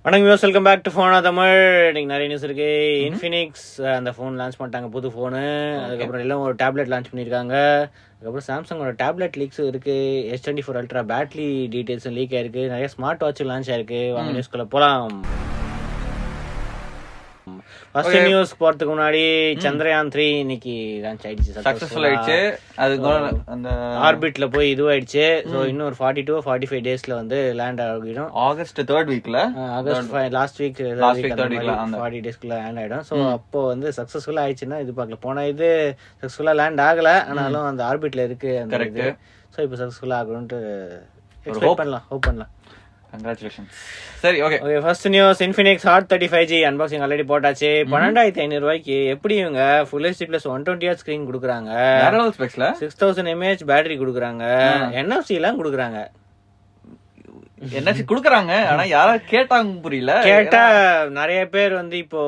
வணக்கம் viewers, welcome back to ஃபோனா தமிழ். இன்னைக்கு நிறைய நியூஸ் இருக்கு. இன்ஃபினிக்ஸ் அந்த ஃபோன் லான்ச் பண்ணிட்டாங்க, புது ஃபோனு. அதுக்கப்புறம் எல்லாம் ஒரு டேப்லெட் லான்ச் பண்ணியிருக்காங்க. அதுக்கப்புறம் சாம்சங்கோட டேப்லெட் லீக்ஸும் இருக்கு. S24 Ultra பேட்டரி டீடைல்ஸும் லீக் ஆயிருக்கு. நிறைய ஸ்மார்ட் வாட்ச் லான்ச் ஆயிருக்கு. வாங்க நியூஸ்குள்ள போலாம். ஃபர்ஸ்ட் நியூஸ் போறதுக்கு முன்னாடி சந்திரயான் 3 இன்னைக்கு லான்ச் ஆயிடுச்சு, சக்சஸ்ஃபுல் ஆயிடுச்சு. அது அந்த ஆர்பிட்ல போய் இதுவாயிடுச்சு. ஸோ இன்னும் ஒரு 42-45 டேஸ்ல வந்து லேண்ட் ஆகிடும். ஆகஸ்ட் 3rd வீக்ல, ஆகஸ்ட் லாஸ்ட் வீக் 40 டேஸ்க்குள்ள லேண்ட் ஆயிடும். ஸோ அப்போ வந்து சக்சஸ்ஃபுல்லா ஆயிடுச்சுன்னா இது பார்க்கல. போன இது சக்சஸ்ஃபுல்லா லேண்ட் ஆகல, ஆனாலும் அந்த ஆர்பிட்ல இருக்கு. ஸோ இப்போ சக்சஸ்ஃபுல்லா ஆகணும்ட்டு எக்ஸ்பெக்ட் பண்ணலாம், ஹோப் பண்ணலாம். கங்க்ராச்சுலேஷன்ஸ். சரி, okay. First news, Infinix Hot 35G unboxing already போட்டாச்சு. 12,500 ரூபாய்க்கு எப்படி இவங்க Full HD Plus 120Hz screen கொடுக்குறாங்க, 6000 mAh பேட்டரி கொடுக்குறாங்க, NFC எல்லாம் கொடுக்குறாங்க. NFC கொடுக்குறாங்க, ஆனா யாராவது கேட்டாங்க புரியல. கேட்டா நிறைய பேர் வந்து இப்போ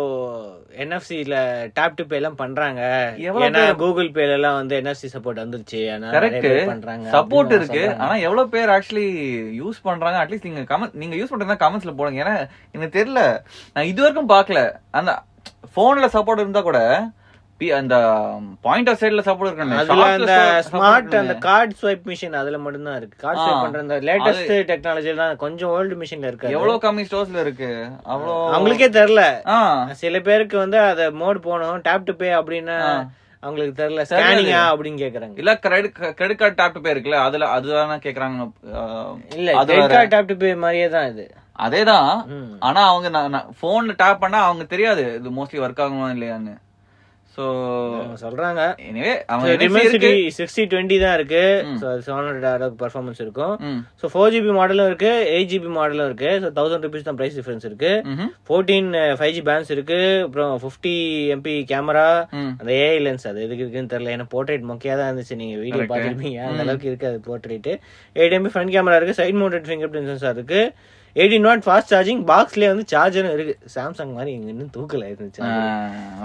NFC-ல டேப் டு பே எல்லாம் பண்றாங்க. ஏன்னா கூகுள் பேல எல்லாம் வந்து NFC சப்போர்ட் வந்துருச்சு. பண்றாங்க, சப்போர்ட் இருக்கு. ஆனா எவ்வளவு பேர் ஆக்சுவலி யூஸ் பண்றாங்க? அட்லீஸ்ட் நீங்க யூஸ் பண்றதா கமெண்ட்ஸ்ல போடுங்க. ஏன்னா எனக்கு தெரியல, நான் இது வரைக்கும் பாக்கல. அந்த போன்ல சப்போர்ட் இருந்தா கூட அந்த பாயிண்டர் சைடுல சப்போர்ட் இருக்கு. அதுல அந்த ஸ்மார்ட் அந்த கார்டு ஸ்வைப் மிஷின் அதுல மட்டும் தான் இருக்கு. கார்டு ஸ்வைப் பண்ற அந்த லேட்டஸ்ட் டெக்னாலஜி எல்லாம் கொஞ்சம் ஓல்டு மிஷின்ல இருக்கு. எவ்வளவு கம்மி ஸ்டோர்ஸ்ல இருக்கு, அவ்வளோ அவங்களுக்கே தெரியல. சில பேருக்கு வந்து அத மோட் போகணும், டேப் டு பே அப்படின்னா அவங்களுக்கு தெரியல, ஸ்கேனிங்கா அப்படின்னு கேக்குறாங்க. இல்ல credit card tape to pay இருக்குல்ல, அதுல அதுதான் கேக்குறாங்க. இல்ல, credit card tape to pay மாதிரியே தான் இது. அதேதான். ஆனா அவங்க போன்ல டேப் பண்ணா அவங்க தெரியாது இது மோஸ்ட்லி ஒர்க் ஆகுமா இல்லையான்னு. சோ சொல்றாங்க. எனிவே Dimensity 6020 தான் இருக்கு. சோ 700 அளவுக்கு பெர்ஃபார்மன்ஸ் இருக்கும். சோ 4GB மாடலும் இருக்கு, 8GB மாடலும் இருக்கு. சோ 1000 rupees தான் பிரைஸ் டிஃபரன்ஸ் இருக்கு. 14 5G பேண்ட்ஸ் இருக்கு. அப்புறம் 50 MP கேமரா, அந்த AI லென்ஸ் அது எதுக்கு இருக்குன்னு தெரியல. ஏன்னா போர்ட்ரேட் மொக்கையா தான் இருந்துச்சு, நீங்க வீடியோ பாத்துருப்பீங்க. அந்த அளவுக்கு இருக்கு அது போர்ட்ரேட். 8 MP ஃப்ரண்ட் கேமரா இருக்கு, side mounted fingerprint sensor இருக்கு, 18 வாட் ஃபாஸ்ட் சார்ஜிங், பாக்ஸ்லயே வந்து சார்ஜரும் இருக்கு. சாம்சங் மாதிரி இங்க இன்னும் தூக்கல இருந்துச்சு.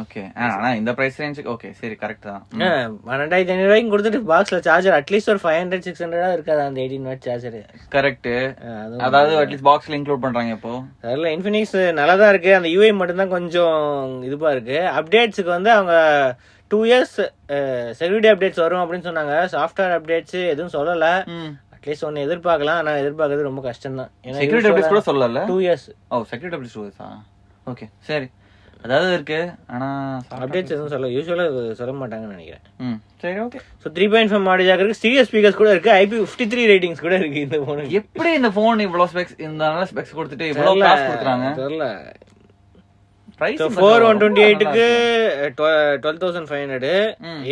ஓகே, ஆனா இந்த பிரைஸ் ரேஞ்சுக்கு ஓகே, சரி, கரெக்ட் தான். 12,500 ரூபாய்க்கு கொடுத்துட்டு பாக்ஸ்ல சார்ஜர் அட்லீஸ்ட் ஒரு 500-600 இருக்காது அந்த 18 வாட் சார்ஜர். கரெக்ட். அதாவது அட்லீஸ்ட் பாக்ஸ்ல இன்க்ளூட் பண்றாங்க. இப்போ அதெல்லாம் இன்ஃபினிக்ஸ் நல்லா தான் இருக்கு. அந்த UI மட்டும் தான் கொஞ்சம் இதுவா இருக்கு. அப்டேட்ஸுக்கு வந்து அவங்க 2 years செக்யூரிட்டி அப்டேட்ஸ் வரும் அப்படின்னு சொன்னாங்க. சாஃப்ட்வேர் அப்டேட்ஸ் எதுவும் சொல்லல. அட்லீஸ்ட் ஒன்னு எதிர்பார்க்கலாம், ஆனா எதிர்பார்க்கறது ரொம்ப கஷ்டம் தான். செக்யூரிட்டி அப்டேட்ஸ் கூட சொல்லல. 2 years. Security updates 2 years. Okay, சரி. அதாவது இருக்கு, ஆனா அப்டேட்ஸ் எதுவும் சொல்ல யூசுவலா சொல்ல மாட்டாங்கன்னு நினைக்கிறேன். சரி, ஓகே. சோ 3.5 மாடல் ஜாக் இருக்கு, ஸ்டீரியோ ஸ்பீக்கர்ஸ் கூட இருக்கு, IP53 ரேட்டிங்ஸ் கூட இருக்கு இந்த போன். எப்படி இந்த போன் இவ்வளவு ஸ்பெக்ஸ், இந்த நல்ல ஸ்பெக்ஸ் கொடுத்துட்டு இவ்வளவு காசு கொடுக்குறாங்க தெரியல. பிரைஸ் 4128க்கு 12,500,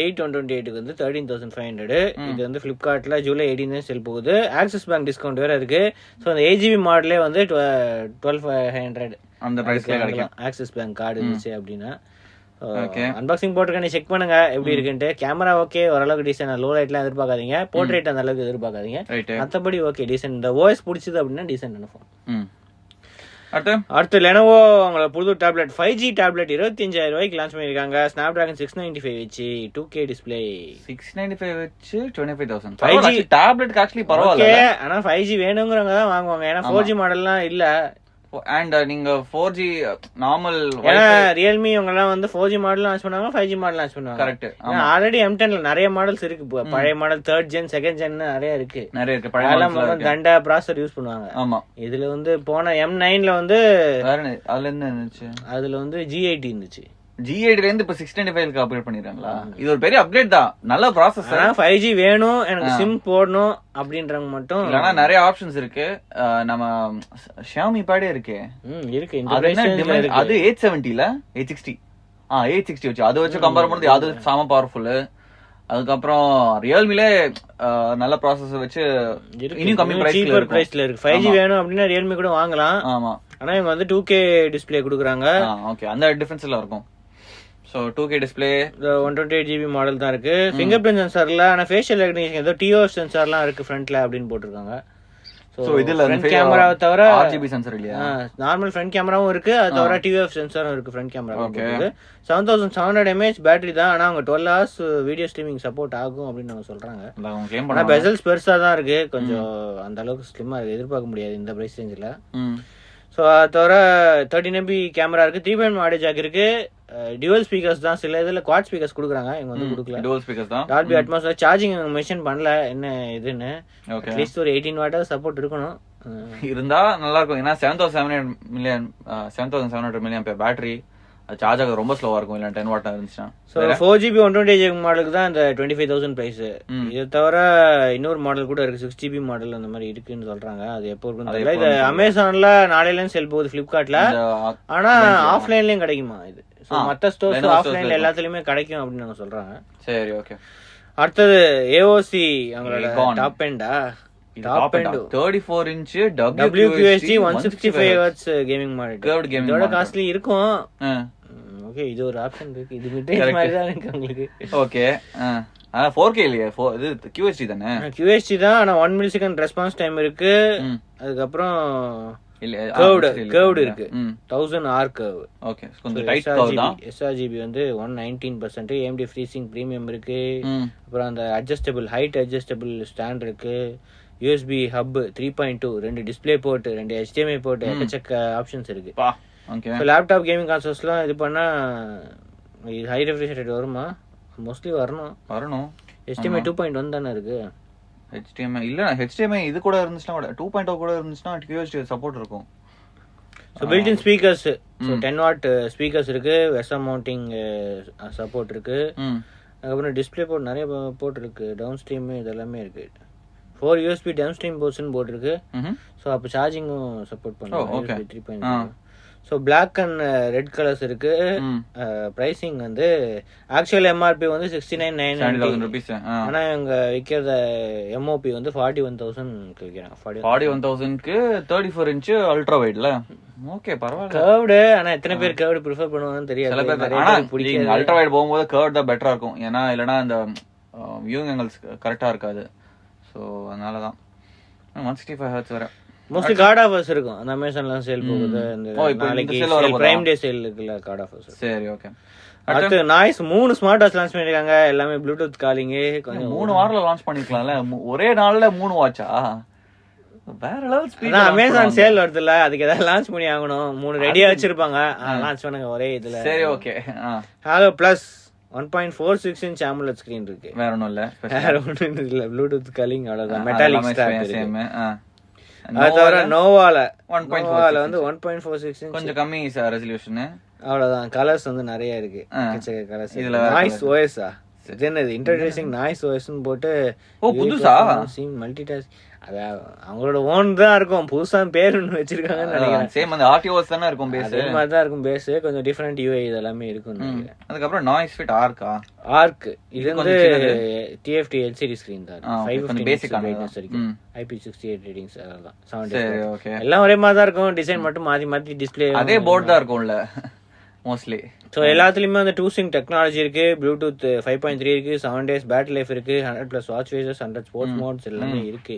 8,128க்கு வந்து 13,500. இது வந்து Flipkartல ஜூலை 18 செல் போகுது. ஆக்சிஸ் பேங்க் டிஸ்கவுண்ட் வேற இருக்கு. சோ அந்த 8GB மாடலே வந்து 12,500 அந்த பிரைஸ்ல கிடைக்கும். ஆக்சிஸ் பேங்க் கார்டு இருந்துச்சு அப்படின்னா. அன்பாக்சிங் போட்டுருக்க, நீ செக் பண்ணுங்க எப்படி இருக்குன்ட்டு. கேமரா ஓகே, ஓரளவுக்கு டீசென்ட். லோ லைட்லாம் எதிர்பார்க்காதீங்க, போர்ட்ரேட் அந்த அளவுக்கு எதிர்பார்க்காதீங்க. மற்றபடி ஓகே, டீசென்ட். இந்த OS பிடிச்சது அப்படின்னா டீசென்ட் ஃபோன். அடுத்து Lenovo அவங்களோட புது டேப்லெட் 5G டேப்லெட் 25,000 ரூபாய்க்கு லான்ச் பண்ணிருக்காங்க. Snapdragon 695 வச்சு 2K டிஸ்ப்ளே. 695 வச்சு 25,000. 5G டேப்லெட் ஆக்சுவலி பரவாயில்லை. ஆனா 5G வேணுங்கிறவங்க தான் வாங்குவாங்க. ஏன்னா 4G மாடல்லாம் இல்ல. அண்ட் நீங்க 4G நார்மல் realme இவங்க எல்லாம் வந்து 4G மாடல் லான்ச் பண்ணாங்க, 5G மாடல் லான்ச் பண்ணுவாங்க. கரெக்ட். ஆல்ரெடி M10ல நிறைய மாடல்ஸ் இருக்கு. பழைய model 3rd gen 2nd gen நிறைய இருக்கு. பழைய மாடல் தண்ட ப்ராசஸர் யூஸ் பண்ணுவாங்க. ஆமா. இதுல வந்து போன M9ல வந்து அதுல என்ன இருந்துச்சு, அதுல வந்து G80 இருந்துச்சு. G8ல இருந்து இப்ப 695க்கு அப்கிரேட் பண்ணிருக்காங்களா? இது ஒரு பெரிய அப்கிரேட் தான், நல்ல ப்ராசஸர். ஆனா 5G வேணும், எனக்கு சிம் போடணும் அப்படின்றவங்க மட்டும் இல்லனா நிறைய ஆப்ஷன்ஸ் இருக்கு. நம்ம Xiaomi பேடே இருக்கு. இருக்கு. இந்த பிரைஸ்ல இருக்கு. அது 870ல 860. 860 வச்சு அது வச்சு கம்பேர் பண்ணும்போது அது சாம பவர்ஃபுல். அதுக்கப்புறம் ரியல்மிலே நல்ல ப்ராசஸர் வச்சு இன்னும் கம்மி பிரைஸ்ல இருக்கு. 5G வேணும் அப்படின்னா ரியல்மி கூட வாங்கலாம். ஆமா. ஆனா இவங்க வந்து 2K டிஸ்ப்ளே கொடுக்குறாங்க. ஓகே, அந்த டிஃபரன்ஸ் எல்லாம் இருக்கும். So 2K display, 128GB model தான் இருக்கு. ஃபிங்கர் பிரிண்ட் சென்சார்ல, ஆனா ஃபேஷியல் ரெகக்னிஷன் ஏதோ TOF சென்சார்லாம் இருக்கு ஃப்ரண்ட்ல அப்படின்னு போட்டுருக்காங்க. சோ இதுல ஃப்ரண்ட் கேமராவை தவிர RGB சென்சார் இல்லையா? நார்மல் ஃப்ரண்ட் கேமராவும் இருக்கு, அது தவிர TOF சென்சாரும் இருக்கு ஃப்ரண்ட் கேமரா. 7700 mAh பேட்டரி தான். ஆனா அவங்க 12 hours வீடியோ ஸ்ட்ரீமிங் சப்போர்ட் ஆகும் அப்படின்னு அவங்க சொல்றாங்க. ஆனா பெசல்ஸ் பெருசா தான் இருக்கு, கொஞ்சம் அந்த அளவுக்கு ஸ்லிம்மா இருக்கு, எதிர்பார்க்க முடியாது இந்த பிரைஸ் ரேஞ்சில. ஸோ அது தவிர 13 MP கேமரா இருக்கு, 3.1 ஆடியோ ஜாக் இருக்கு, டியூவல் ஸ்பீக்கர்ஸ் தான், சில இதில் குவாட் ஸ்பீக்கர்ஸ் கொடுக்குறாங்க, இவங்க வந்து கொடுக்கல. டியூவல் ஸ்பீக்கர்ஸ் தான். Dolby Atmos. சார்ஜிங் மென்ஷன் பண்ணல என்ன இதுன்னு. அட்லீஸ்ட் ஒரு 18 வாட் சப்போர்ட் இருக்கணும், இருந்தா நல்லா இருக்கும். ஏன்னா 7700 mAh பேட்டரி, சார்ஜ் ஆக ரொம்ப ஸ்லோவா இருக்கும். இல்ல 10 வாட் இருந்துச்சுன்னா. ஸோ 4GB 128GB மாடலுக்கு தான் இந்த 25,000 பிரைஸ். இதை தவிர இன்னொரு மாடல் கூட இருக்கு, 6GB மாடல் அந்த மாதிரி இருக்குன்னு சொல்றாங்க. அது எப்போ இருக்குன்னு தெரியல. இது அமேசான்ல நாளையில செல் போகுது, பிளிப்கார்ட்ல. ஆனா ஆஃப்லைன்லயும் கிடைக்குமா இது? மற்ற ஸ்டோர்ஸ் ஆஃப்லைன்ல எல்லாத்துலயுமே கிடைக்கும் அப்படின்னு நாங்க சொல்றாங்க. சரி, ஓகே. அடுத்தது ஏஓசி அவங்களோட டாப் எண்டா, top end 34 inch WQHD 165Hz gaming monitor. இதோட காஸ்ட்லி இருக்கும். ஓகே, இது ஒரு ஆப்ஷன் இருக்கு. இது மிட் ரேஞ்ச் மாதிரி தான் இருக்கு உங்களுக்கு. ஓகே. 4K இல்லையா? இது QHD தானே? QHD தான். ஆனா 1 மில்லிசெகண்ட் ரெஸ்பான்ஸ் டைம் இருக்கு. அதுக்கப்புறம் கர்வ்டு இருக்கு, 1000 R கர்வ். ஓகே, கொஞ்சம் டைட் கர்வ் தான். sRGB வந்து 119%. AMD FreeSync பிரீமியம் இருக்கு. அப்புறம் அந்த அட்ஜஸ்டபிள் ஹைட் அட்ஜஸ்டபிள் ஸ்டாண்ட் இருக்கு. USB hub 3.2, 2 display port, 2 HDMI port, எக்கச்சக்க ஆப்ஷன்ஸ் இருக்கு. லேப்டாப் கேமிங் கான்சோல்ஸ்லாம் இது பண்ணா இது ஹை ரெஃப்ரெஷ் ரேட் வருமா? மோஸ்ட்லி வரணும். HDMI 2.1 தானே இருக்கு. HDMI இல்ல, HDMI இது கூட இருந்துச்சுனா கூட 2.0 கூட இருந்துச்சுனா QHD சப்போர்ட் இருக்கும். So built in speakers, so 10 what speakers இருக்கு, வெசம் மவுண்டிங் சப்போர்ட் இருக்கு. அதுக்கப்புறம் டிஸ்பிளே போர்ட் நிறைய போர்ட் இருக்கு, டவுன் ஸ்ட்ரீம் இதெல்லாமே இருக்கு. 4 USB டவுன் ஸ்ட்ரீம் போர்ட்ஸ்னு போட்டிருக்கு. ஸோ அப்போ சார்ஜிங்கும் சப்போர்ட் பண்ணுவோம். 3.0. So black and red colours இருக்கு. பிரைசிங் வந்து ஆக்சுவல் MRP வந்து 69,990. ஆனா இவங்க விற்கிறத MOP வந்து 41,000 விற்கிறாங்க. 41,000க்கு 34 இன்ச் அல்ட்ரா வைட்ல. ஓகே, பரவாயில்ல. கர்வ்டு. ஆனா எத்தனை பேர் கர்வ்டு ப்ரிஃபர் பண்ணுவாங்கன்னு தெரியாது. சில பேர் ஆனா பிடிக்கும். அல்ட்ரா வைட் போகும்போது கர்வ் தான் பெட்டரா இருக்கும். ஏன்னா இல்லனா அந்த வியூயிங் ஆங்கிள்ஸ் கரெக்டா இருக்காது. ஸோ அதனால தான் 165 Hz வர மோஸ்ட்லி கார்ட் ஆஃபர்ஸ் இருக்கும். அந்த அமேசான்ல சேல் போகுது. நாளைக்கு பிரைம் டே சேல் இருக்குல்ல, கார்ட் ஆஃபர்ஸ். சரி, ஓகே. அடுத்து நாய்ஸ் 3 ஸ்மார்ட் வாட்ச் லான்ச் பண்ணிருக்காங்க. எல்லாமே ப்ளூடூத் காலிங். கொஞ்சம் 3 வாரத்துல லான்ச் பண்ணிக்கலாம்ல. ஒரே நாள்ல 3 வாட்சா? வேற லெவல் ஸ்பீட். அமேசான் சேல் வருதுல்ல, அதுக்கு ஏதாவது லான்ச் பண்ணி ஆகணும். 3 ரெடியா வச்சிருப்பாங்க, லான்ச் பண்ணுங்க ஒரே இதுல. சரி, okay. Hello plus 1.46 inch AMOLED screen இருக்கு. வேற ஒண்ணும் இல்ல, ப்ளூடூத் காலிங் அவ்வளவுதான். மெட்டாலிக் ஸ்ட்ராப் இருக்கு. அது தவிர நோவால வந்து 1.46 இன்ச், கொஞ்சம் கம்மி ரெசல்யூஷன். அவ்வளவுதான். கலர்ஸ் வந்து நிறைய இருக்கு. கலர்ஸ். இதுல நாய்ஸ் ஓஎஸ்ஆ என்னது இன்ட்ரோடியூசிங் நாய்ஸ் ஓஎஸ்னு போட்டு புதுசா மல்டிடாஸ்க். அது அவங்களோட ஓன் தான் இருக்கும். புதுசா பேர் ஒன்று வச்சிருக்காங்கன்னு நினைக்கிறேன். சேம் அந்த RTOS தானே இருக்கும் பேஸ். அதே மாதிரி தான் இருக்கும் பேஸ். கொஞ்சம் டிஃபரெண்ட் UI இதெல்லாமே இருக்கும் நினைக்கிறேன். அதுக்கப்புறம் NoiseFit ஆர்க். இது வந்து TFT LCD ஸ்கிரீன் தான். 550 பேசிக் பிரைட்னஸ் வரைக்கும். IP68 ரேட்டிங்ஸ் அதெல்லாம். சரி, ஓகே. எல்லாம் ஒரே மாதிரி தான் இருக்கும். டிசைன் மட்டும் மாத்தி மாத்தி டிஸ்ப்ளே அதே போர்ட் தான் இருக்கும்ல மோஸ்ட்லி. ஸோ எல்லாத்துலயுமே அந்த 2 SYNC டெக்னாலஜி இருக்கு. ப்ளூடூத் 5.3 இருக்கு. 7 days பேட்டரி லைஃப் இருக்கு. 100+ வாட்ச் ஃபேஸஸ், 100 ஸ்போர்ட்ஸ் மோட்ஸ் எல்லாமே இருக்கு.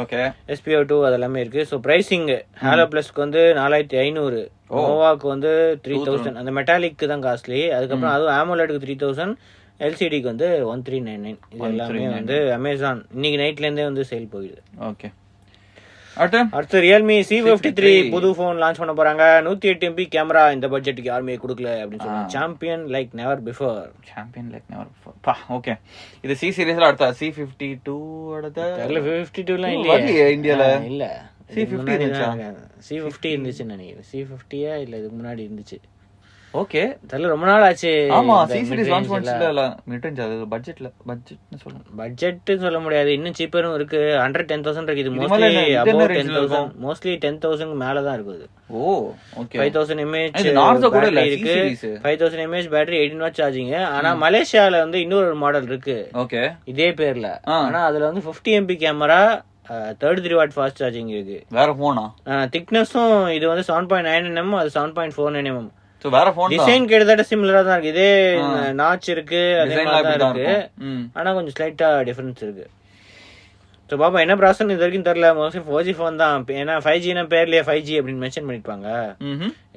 ஓகே. SPO2 அதெல்லாமே இருக்கு. ஸோ பிரைசிங் ஹாலோ பிளஸ்க்கு வந்து 4,500, நோவாக்கு வந்து 3,000. அந்த மெட்டாலிக்கு தான் காஸ்ட்லி. அதுக்கப்புறம் அதுவும் AMOLEDக்கு 3,000, LCDக்கு வந்து 1,399. இது எல்லாமே வந்து அமேசான் இன்னைக்கு நைட்ல இருந்தே வந்து சேல் போயிடுது. ஓகே. அடுத்து realme C53 புது போன் லான்ச் பண்ண போறாங்க. 108 MP கேமரா. இந்த பட்ஜெட்டுக்கு யாருமே கொடுக்கல அப்படின்னு சொன்னாங்க. Champion like never before. Okay. இது C சீரிஸ்ல அடுத்த C52 அடுத்த 52லாம் இல்லையே இந்தியால. இல்ல, C50 இருந்துச்சா? C50 இருந்துச்சுன்னு நினைக்கிறேன். C50யா இல்ல இதுக்கு முன்னாடி இருந்துச்சு. ஓகே, தெரியல, ரொம்ப நாள் ஆச்சு. ஆமா, C சீரிஸ் லான்ச் பண்ணல. மிட் ரேஞ்ச் அது பட்ஜெட்னு சொல்லலாம். பட்ஜெட் சொல்ல முடியாது. இன்னும் சீப்பரும் இருக்கு. 110,000 இருக்கு. இது மோஸ்ட்லி அபௌட் 10,000. மோஸ்ட்லி 10,000 மேல தான் இருக்குது. ஓ, ஓகே. 5000 mAh நார்சோ கூட இல்ல இருக்கு. 5000 mAh பேட்டரி, 18 வாட் சார்ஜிங். ஆனா மலேசியால வந்து இன்னொரு மாடல் இருக்கு. ஓகே. இதே பேர்ல. ஆனா அதுல வந்து 50 MP camera, 33 watt fast charging இருக்கு. வேற போனா திக்னஸும் இது வந்து 7.9 mm, அது 7.49 mm. சோ வேற போன் டிசைன் கிட்டத்தட்ட சிமிலரா தான் இருக்கு. இதே நாட்ச் இருக்கு, அதே மாதிரி தான் இருக்கு. ஆனா கொஞ்சம் ஸ்லைட்டா டிஃபரன்ஸ் இருக்கு. சோ பாப்பா என்ன ப்ராசஸ் இது வரைக்கும் தெரியல. மோஸ்ட்லி 4G ஃபோன் தான். ஏன்னா 5G னா பேர்லயே 5G அப்படின்னு மென்ஷன் பண்ணிருப்பாங்க.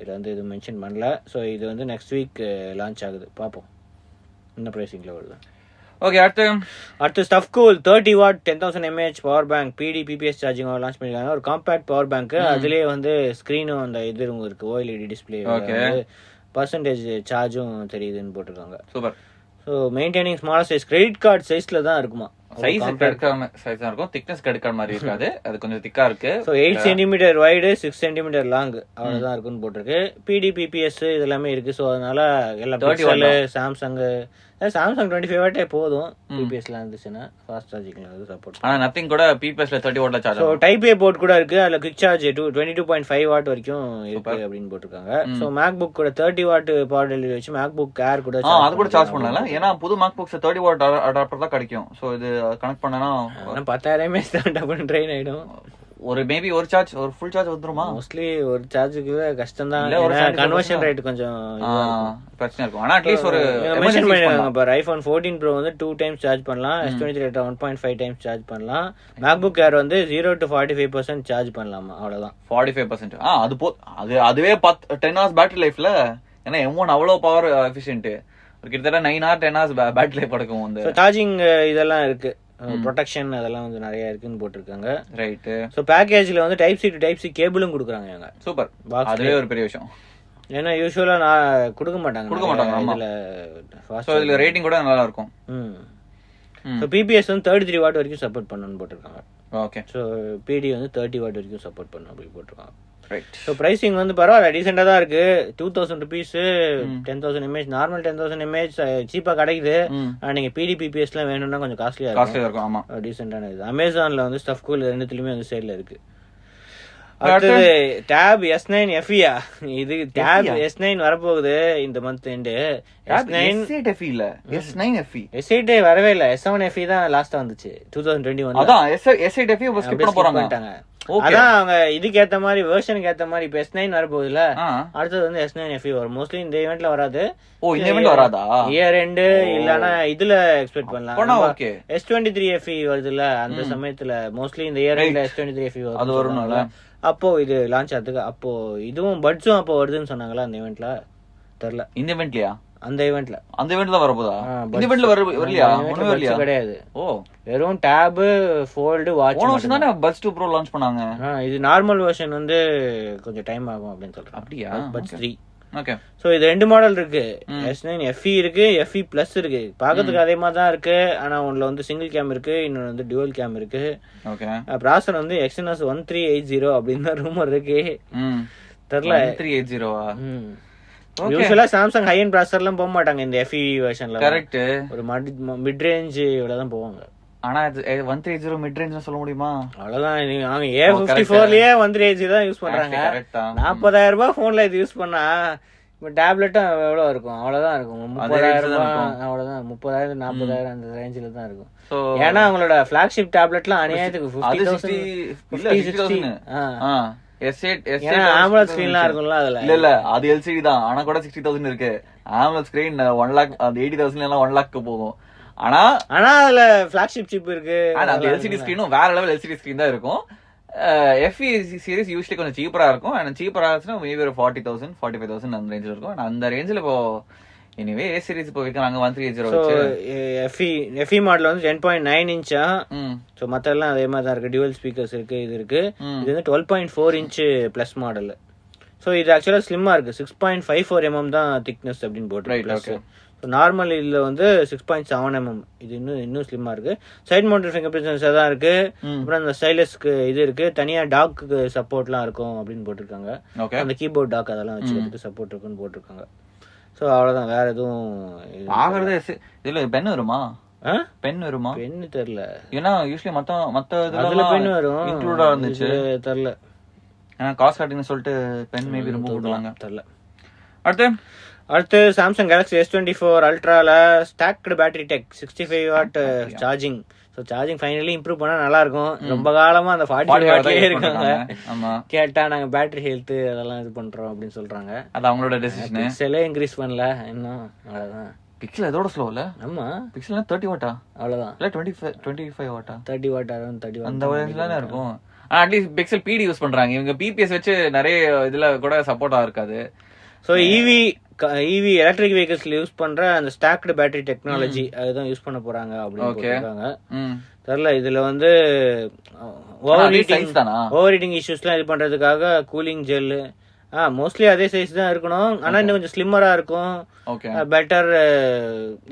இது வந்து இது மென்ஷன் பண்ணல. சோ இது வந்து நெக்ஸ்ட் வீக் லான்ச் ஆகுது. பாப்போம் என்ன பிரைசிங்ல வருது. ஓகே, அடுத்து Stuffcool 30 what 10,000 mAh power bank PD PPS charging launch பண்ணிருக்காங்க. ஒரு காம்பாக்ட் பவர் பேங்க், அதுலயே வந்து ஸ்கிரீனும் அந்த இது இருக்கு, OLED டிஸ்பிளே, பர்சன்டேஜ் சார்ஜும் தெரியுதுன்னு போட்டிருக்காங்க. Super. So maintaining small size, credit card சைஸ்ல தான் இருக்குமா, சைஸ் எடுக்காம சைஸ் தான் இருக்கும், திக்னஸ் எடுக்கிற மாதிரி இருக்காது, அது கொஞ்சம் திக்கா இருக்கு. So 8 centimetre wide 6 centimetre long அவ்வளவுதான் இருக்குன்னு போட்டிருக்கு. PD PPS இது எல்லாமே இருக்கு. ஸோ அதனால எல்லா பிக்சல், சாம்சங் 25 வாட்டே போதும். பிபிஎஸ்ல இருந்துச்சுன்னா ஃபாஸ்ட் சார்ஜிங்ல வந்து சப்போர்ட். ஆனா நதிங் கூட பிபிஎஸ்ல 30 வாட்ல charge. So type A port கூட இருக்கு, அதுல குவிக் சார்ஜ் 22.5 வாட் வரைக்கும் இருக்கு அப்படின்னு போட்டுருக்காங்க. சோ மேக்புக் கூட 30 வாட் பவர் டெலிவரி வச்சு மேக்புக் ஏர் கூட அது கூட சார்ஜ் பண்ணலாம். ஏன்னா புது மேக்புக்ஸ் 30 வாட் அடாப்டர் தான் கிடைக்கும். சோ இது கனெக்ட் பண்ணனா 10,000 mAh தான் டபுள் ட்ரெயின் ஆயிடும். ஒரு மேபி ஒரு சார்ஜ், ஒரு ஃபுல் சார்ஜ் வந்துருமா? மோஸ்ட்லி ஒரு சார்ஜுக்கு கஷ்டம் தான், கன்வர்ஷன் ரேட் கொஞ்சம் பிரச்சனை இருக்கும். ஆனா அட்லீஸ்ட் ஒரு மென்ஷன் பண்ணிருக்காங்க பாரு, ஐபோன் 14 ப்ரோ வந்து 2 டைம்ஸ் சார்ஜ் பண்ணலாம், S23 Ultra 1.5 டைம்ஸ் சார்ஜ் பண்ணலாம், மேக்புக் ஏர் வந்து 0 to 45% சார்ஜ் பண்ணலாமா, அவ்வளவுதான். 45%. அதுவே 10 hours பேட்டரி லைஃப்ல. ஏன்னா M1 அவ்வளவு பவர் எஃபிஷியன்ட், கிட்டத்தட்ட 9 hours 10 hours பேட்டரி லைஃப் படுக்கும். அந்த சார்ஜிங் இதெல்லாம் இருக்கு, ப்ரொடெக்ஷன் அதெல்லாம் வந்து நிறைய இருக்குன்னு போட்டிருக்காங்க. ரைட். சோ பேக்கேஜ்ல வந்து type C to type C கேபிளும் கொடுக்குறாங்க. சூப்பர், அதுவே ஒரு பெரிய விஷயம். ஏன்னா யூசுவலா நான் கொடுக்க மாட்டாங்க. இதுல ரேட்டிங் கூட நல்லா இருக்கும். சோ பிபிஎஸ் வந்து 33 வாட் வரைக்கும் சப்போர்ட் பண்ணனும்னு போட்டிருக்காங்க. ஓகே. சோ பிடி வந்து 30 வாட் வரைக்கும் சப்போர்ட் பண்ணனும் அப்படி போட்டிருக்காங்க. ரைட். சோ பிரைசிங் வந்து பரவாயில்ல, டீசெண்டா தான் இருக்கு. 2000 rupees 10,000 mAh, நார்மல் 10,000 mAh சீப்பா கிடைக்குது. நீங்க பிடி பிபிஎஸ்லாம் வேணும்னா கொஞ்சம் காஸ்ட்லியா இருக்கும். ஆமா, டீசென்டான இது. அமேசான்ல வந்து Stuffcool ரெண்டுத்துலயுமே வந்து சேல்ல இருக்கு. அடுத்தது Tab S9 FE. இது Tab S9 வரப்போகுது இந்த மந்த் எண்டு. S8 FE இல்ல, S9 FE. S8 வரவே இல்ல, S7 FE தான் லாஸ்டா வந்துச்சு 2021. அதான் S8 FE ஸ்கிப் பண்ண போறாங்க. அதான் அவங்க இதுக்கு ஏத்த மாதிரி வெர்ஷனுக்கு ஏத்த மாதிரி இப்ப S9 வரப்போகுதுல, அடுத்தது வந்து S9 FE வரும். மோஸ்ட்லி இந்த ஈவென்ட்ல வராது. இந்த ஈவென்ட் வராதா? இயர் எண்ட் இல்லனா இதுல எக்ஸ்பெக்ட் பண்ணலாம். S23 FE வருதுல, அந்த சமயத்துல மோஸ்ட்லி இந்த இயர் எண்ட்ல S23 FE வரும். அது வரும்ல, அப்போ இது லான்ச் ஆகுதுக்கு. அப்போ இதுவும் பட்ஸும் அப்போ வருதுன்னு சொன்னாங்களா அந்த ஈவென்ட்ல? தெரியல. இந்த ஈவென்ட்லயா? அந்த ஈவென்ட்ல தான் வரப்போதா? இந்த ஈவென்ட்ல வரலையா? ஒண்ணுமே வரலையா? கிடையாது. வெறும் Tab, Fold, Watch. போன வருஷம் தானே Buds 2 Pro லான்ச் பண்ணாங்க. இது நார்மல் வெர்ஷன் வந்து கொஞ்சம் டைம் ஆகும் அப்படின்னு சொல்றாங்க. அப்படியா? Buds 3. ஓகே. சோ இது ரெண்டு மாடல் இருக்கு. S9 FE இருக்கு, FE Plus இருக்கு. பாக்கிறதுக்கு அதே மாதிரி தான் இருக்கு. ஆனா ஒண்ணுல வந்து சிங்கிள் கேம் இருக்கு, இன்னொன்னு வந்து டுவல் கேம் இருக்கு. ஓகே. ப்ராசஸர் வந்து Exynos 1380 அப்படின்னு தான் ரூமர் இருக்கு. தெரியல. 1380வா? யூசுவலா சாம்சங் ஹை எண்ட் ப்ராசஸர்லாம் போக மாட்டாங்க இந்த FE வெர்ஷன்ல. கரெக்ட். ஒரு மிட் ரேஞ்ச் இவ்வளவு தான் போவாங்க. ஆனா 130 மிட் ரேஞ்ச் சொல்ல முடியுமா? அவ்வளவுதான். அவங்க A54லயே 130 தான் யூஸ் பண்றாங்க. 40,000 ரூபாய் போன்ல இது யூஸ் பண்ணா இப்ப டேப்லெட்டும் எவ்வளவு இருக்கும்? அவ்வளவுதான் இருக்கும். 30,000 ரூபாய், அவ்வளவுதான். 30,000 40,000 அந்த ரேஞ்சில தான் இருக்கும். ஏன்னா அவங்களோட பிளாக்ஷிப் டேப்லெட்லாம் அநியாயத்துக்கு 50,000 AMOLED ஸ்கிரீன்லாம் இருக்கும்ல அதுல. இல்ல அது LCD தான். ஆனா கூட 60,000 இருக்கு. AMOLED ஸ்கிரீன் 1 lakh, அந்த 80,000 எல்லாம் 1 lakh போகும். ஆனா அதுல பிளாக்ஷிப் சிப் இருக்கு. அந்த LCD ஸ்கிரீனும் வேற லெவல் LCD ஸ்கிரீன் தான் இருக்கும். FE சீரிஸ் யூஸ்வலி கொஞ்சம் சீப்பரா இருக்கும். அண்ட் சீப்பரா இருந்துச்சுன்னா மேபி ஒரு 40,000 45,000 அந்த ரேஞ்சில் இருக்கும். அந்த ரேஞ்சில் இப்போ எனிவே A சீரிஸ் இப்போ விற்கிறாங்க 1380. FE மாடல் வந்து 10.9 இன்ச்சா. ஸோ மற்ற எல்லாம் அதே மாதிரி தான் இருக்கு. டியூவல் ஸ்பீக்கர்ஸ் இருக்கு, இது இருக்கு. இது வந்து 12.4 inch பிளஸ் மாடல். ஸோ இது ஆக்சுவலா ஸ்லிம்மா இருக்கு. 6.54 mm தான் திக்னஸ் அப்படின்னு போட்டு. நார்மல் இதுல வந்து 6.7 mm. இது இன்னும் ஸ்லிம்மா இருக்கு. Side mounted fingerprint sensor தான் இருக்கு. அப்புறம் அந்த ஸ்டைலஸ்க்கு இது இருக்கு. தனியா டாக்கு சப்போர்ட்லாம் இருக்கும் அப்படின்னு போட்டிருக்காங்க. அந்த கீபோர்ட் டாக் அதெல்லாம் வச்சுக்கிறதுக்கு சப்போர்ட் இருக்குன்னு போட்டிருக்காங்க. சோ அவ்வளவுதான், வேற எதுவும் இதுல பென் வருமா? பென் வருமா? பென் தெரியல. ஏன்னா யூசுவலி மத்த இதுல பென் வரும் இன்க்ளூடா இருந்துச்சு. தெரியல. ஏன்னா காஸ்ட் கட்டிங்னு சொல்லிட்டு பென் மேபி ரொம்ப போடுவாங்க. தெரியல. அடுத்து சாம்சங் Galaxy S24 Ultraல stacked battery tech 65 watt charging. So charging finally improve பண்ணா நல்லா இருக்கும். ரொம்ப காலமா அந்த 40 வாட்லயே இருக்காங்க. கேட்டா நாங்க பேட்டரி ஹெல்த் அதெல்லாம் இது பண்றோம் அப்படின்னு சொல்றாங்க. அது அவங்களோட டெசிஷன். பிக்சலே இன்க்ரீஸ் பண்ணல இன்னும். அவ்வளவுதான். பிக்சல் இதோட ஸ்லோல. ஆமா, பிக்சல் 30 வாட்டா? அவ்வளவுதான். இல்ல 25 வாட்டா? 30 வாட், அரௌண்ட் 30 வாட் அந்த ரேஞ்சில தான் இருக்கும். அட்லீஸ்ட் பிக்சல் PD யூஸ் பண்றாங்க. இவங்க பிபிஎஸ் வச்சு நிறைய இதுல கூட சப்போர்ட்டா இருக்காது. ஸோ EV இவி எலக்ட்ரிக் வெஹிக்கிள்ஸ்ல யூஸ் பண்ற அந்த ஸ்டாக்டு பேட்டரி டெக்னாலஜி அதுதான் யூஸ் பண்ண போறாங்க அப்படின்னு போட்டிருக்காங்க. தெரியல இதுல வந்து ஓவர் ஹீட்டிங் இஷ்யூஸ்லாம் இது பண்றதுக்காக கூலிங் ஜெல் மோஸ்ட்லி அதே சைஸ் தான் இருக்கணும். ஆனா இன்னும் கொஞ்சம் ஸ்லிம்மரா இருக்கும், பெட்டர்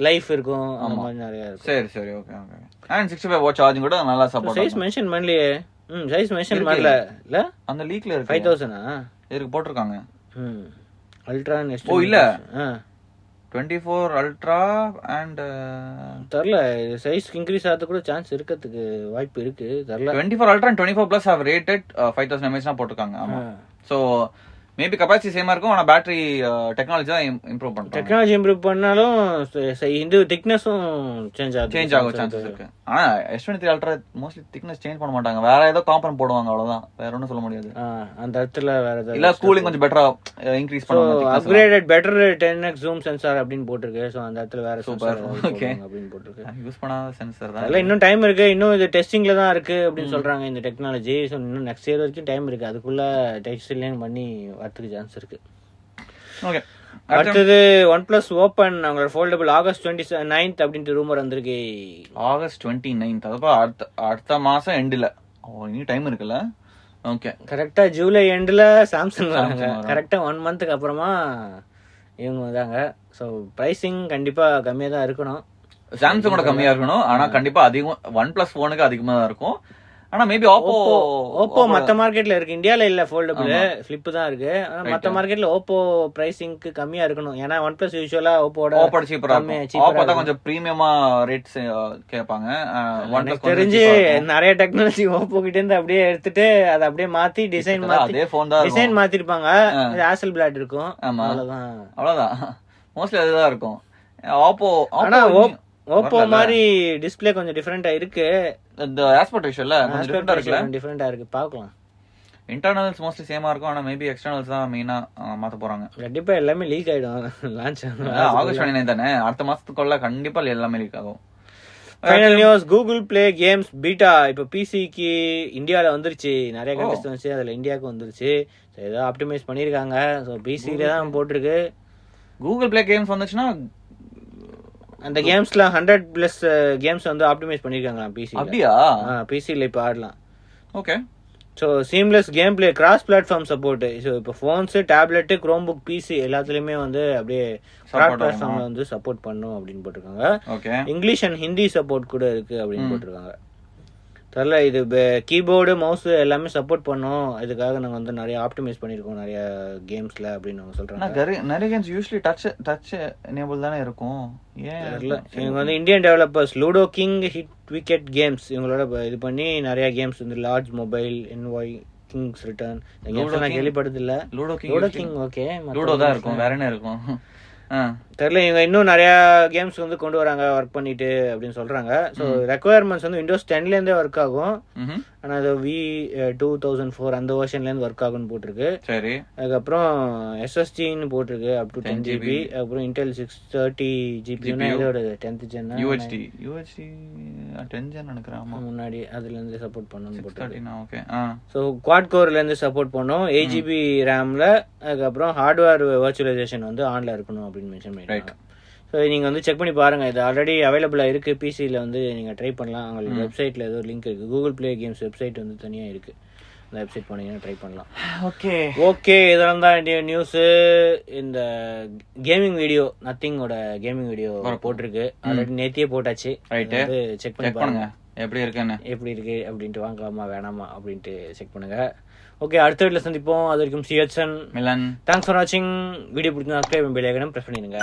லைஃப் இருக்கும், அந்த மாதிரி நிறைய இருக்கும். சரி சரி okay okay. And 65 watt charging கூட நல்லா சப்போர்ட். சைஸ் மென்ஷன் பண்ணலையே. சைஸ் மென்ஷன் பண்ணல இல்ல, அந்த லீக்ல இருக்கு. 5000 இருக்கு போட்டுருக்காங்க. அல்ட்ரா ஓ இல்ல 24 அல்ட்ரா அண்ட் தெரியல சைஸ் இன்க்ரீஸ் ஆகிறது கூட சான்ஸ் இருக்கிறதுக்கு வாய்ப்பு இருக்கு. தெரியல 24 ultra and 24 plus have rated 5000 mAh போட்டுருக்காங்க. ஆமா. சோ மேபி கெபாசிட்டி சேமா இருக்கும், ஆனா பேட்டரி டெக்னாலஜி தான் இம்ப்ரூவ் பண்ணும். டெக்னாலஜி இம்ப்ரூவ் பண்ணாலும் இந்த திக்னஸும் சேஞ்ச் ஆகும் சான்சஸ் இருக்கு. ஆனா S23 ultra mostly thickness change பண்ண மாட்டாங்க, வேற ஏதோ காம்பனன்ட் போடுவாங்க, அவ்வளவுதான், வேற ஒண்ணும் சொல்ல முடியாது. அந்த இடத்துல வேற ஏதாவது இல்ல கூலிங் கொஞ்சம் பெட்டரா இன்கிரீஸ் பண்ணுவாங்க. Upgraded better 10x zoom sensor அப்படின்னு போட்டுருக்கு. சோ அந்த இடத்துல வேற சூப்பர் ஓகே அப்படின்னு போட்டுருக்கு. யூஸ் பண்ணாத சென்சார் தான். இல்ல இன்னும் டைம் இருக்கு, இன்னும் இது டெஸ்டிங்ல தான் இருக்கு அப்படின்னு சொல்றாங்க இந்த டெக்னாலஜி. சோ இன்னும் நெக்ஸ்ட் இயர் வரைக்கும் டைம் இருக்கு, அதுக்குள்ள டெஸ்டிங் பண்ணி வரதுக்கு சான்ஸ் இருக்கு. ஓகே. அடுத்தது OnePlus Open அவங்களோட foldable ஆகஸ்ட் 29th அப்படின்ட்டு ரூமர் வந்திருக்கு. ஆகஸ்ட் 29th அதப்ப அடுத்த மாசம் எண்ட்ல. இனி டைம் இருக்குல்ல. ஓகே கரெக்டா ஜூலை எண்ட்ல சாம்சங் வராங்க. கரெக்டா 1 மந்த்க்கு அப்புறமா இவங்க வந்தாங்க. ஸோ பிரைசிங் கண்டிப்பா கம்மியா தான் இருக்கணும், சாம்சங்கோட கம்மியா இருக்கணும். ஆனா கண்டிப்பா அதிகம் OnePlus போனுக்கு அதிகமா தான் இருக்கும். ஆனா மேபி ஓப்போ மத்த மார்க்கெட்ல இருக்கு, இந்தியால இல்ல ஃபோல்டபிள் ஃபிளிப் தான் இருக்கு. ஆனா மத்த மார்க்கெட்ல ஓப்போ பிரைசிங்க்கு கம்மியா இருக்கணும். ஏன்னா OnePlus யூசுவலா ஓப்போட சீப்பரா இருக்கும். ஓப்போ தான் கொஞ்சம் பிரீமியமா ரேட்ஸ் கேட்பாங்க. எனக்கு தெரிஞ்சு நிறைய டெக்னாலஜி ஓப்போ கிட்ட இருந்து அப்படியே எடுத்துட்டு அதை அப்படியே மாத்தி டிசைன் மாத்திருப்பாங்க. ஆசல் பிளாட் இருக்கும், அவ்வளவுதான் மோஸ்ட்லி அதுதான் இருக்கும். ஆனா ஓப்போ மாதிரி டிஸ்ப்ளே கொஞ்சம் டிஃபரெண்டா இருக்கு. இந்த ஆஸ்பெக்ட் ரேஷியோல கொஞ்சம் டிஃபரெண்டா இருக்கு, பார்க்கலாம். இன்டர்னல்ஸ் மோஸ்ட்லி சேமா இருக்கும், ஆனா மேபி எக்ஸ்டர்னல்ஸ் தான் மெயினா மாத்த போறாங்க. கண்டிப்பா எல்லாமே லீக் ஆயிடும். லான்ச் ஆகஸ்ட் 29 தானே, அடுத்த மாசத்துக்குள்ள கண்டிப்பா எல்லாமே லீக் ஆகும். Final news, Google play games beta இப்போ பிசிக்கு இந்தியாவில் வந்துருச்சு. நிறைய கண்டெஸ்ட் வந்துச்சு, அதில் இந்தியாவுக்கு வந்துருச்சு. ஏதோ ஆப்டிமைஸ் பண்ணியிருக்காங்க. ஸோ பிசியில தான் போட்டிருக்கு. கூகுள் பிளே கேம்ஸ் வந்துச்சுன்னா அந்த கேம்ஸ்ல 100+ கேம்ஸ் வந்து ஆப்டிமைஸ் பண்ணிருக்காங்க பிசி. அப்படியா? பிசில இப்ப ஆடலாம். Okay. So seamless game play, cross platform support. So இப்போ போன்ஸ், டேப்லெட், குரோம்புக், பிசி எல்லாத்துலயுமே வந்து அப்படியே கிராஸ் பிளாட்ஃபார்ம்ல வந்து சப்போர்ட் பண்ணும் அப்படின்னு போட்டிருக்காங்க. Okay. English and Hindi support கூட இருக்கு அப்படின்னு போட்டிருக்காங்க. தெரியல, இது கீபோர்டு மவுஸ் எல்லாமே சப்போர்ட் பண்ணும். இதுக்காக நாங்க வந்து நிறைய ஆப்டிமைஸ் பண்ணிருக்கோம் நிறைய கேம்ஸ்ல அப்படின்னு அவங்க சொல்றாங்க. நிறைய கேம்ஸ் யூசுவலி டச் எனேபிள் தானே இருக்கும். தெரியல, இவங்க வந்து Indian developers ludo king, hit wicket games இவங்களோட இது பண்ணி நிறைய கேம்ஸ் வந்து large mobile, NY Kings return இந்த கேம்ஸ் நான் கேள்விப்பட்டது இல்ல. லூடோ கிங் ஓகே, லூடோ தான் இருக்கும், வேற என்ன இருக்கும் தெரியல. இவங்க இன்னும் நிறைய கேம்ஸ் வந்து கொண்டு வராங்க ஒர்க் பண்ணிட்டு அப்படின்னு சொல்றாங்க. ஸோ ரெக்குவயர்மெண்ட்ஸ் வந்து விண்டோஸ் 10ல இருந்தே ஒர்க் ஆகும். ஆனா அது V2004 அந்த வெர்ஷன்ல இருந்து ஒர்க் ஆகும்னு போட்டிருக்கு. சரி. அதுக்கப்புறம் SSDன்னு போட்டிருக்கு அப் டு 10 GB. அப்புறம் Intel 630 GPU இதோட 10th gen UHD 10 gen நினைக்கிறேன் முன்னாடி அதுல இருந்து சப்போர்ட் பண்ணனும்னு போட்டிருக்கு. ஓகே. சோ குவாட் கோர்ல இருந்து சப்போர்ட் பண்ணும், 8 GB RAMல. அதுக்கப்புறம் ஹார்ட்வேர் வர்ச்சுவலைசேஷன் வந்து ஆன்ல இருக்கணும் அப்படின்னு மென்ஷன் பண்ணிருக்காங்க. ஸோ நீங்கள் வந்து செக் பண்ணி பாருங்கள், இது ஆல்ரெடி அவைலபிளாக இருக்குது. பிசியில் வந்து நீங்கள் ட்ரை பண்ணலாம். அவங்களுக்கு வெப்சைட்டில் ஏதோ லிங்க் இருக்குது. கூகுள் பிளே கேம்ஸ் வெப்சைட் வந்து தனியாக இருக்குது. அந்த வெப்சைட் போனீங்கன்னா ட்ரை பண்ணலாம். ஓகே இதெல்லாம் தான் இந்திய நியூஸு. இந்த கேமிங் வீடியோ நத்திங்கோட கேமிங் வீடியோ போட்டிருக்கு. ஆல்ரெடி நேத்தியே போட்டாச்சு. வந்து செக் பண்ணி பாருங்க எப்படி இருக்கு அப்படின்ட்டு, வாங்கலாமா வேணாமா அப்படின்ட்டு செக் பண்ணுங்க. ஓகே, அடுத்த வீடியோல சந்திப்போம். அது வரைக்கும் சிஹெச்என் மிலன். தேங்க்ஸ் ஃபார் வாட்சிங். வீடியோ பிடிச்சிருந்தா சப்ஸ்கிரைப் பெல் ஐகானை பிரஸ் பண்ணிடுங்க.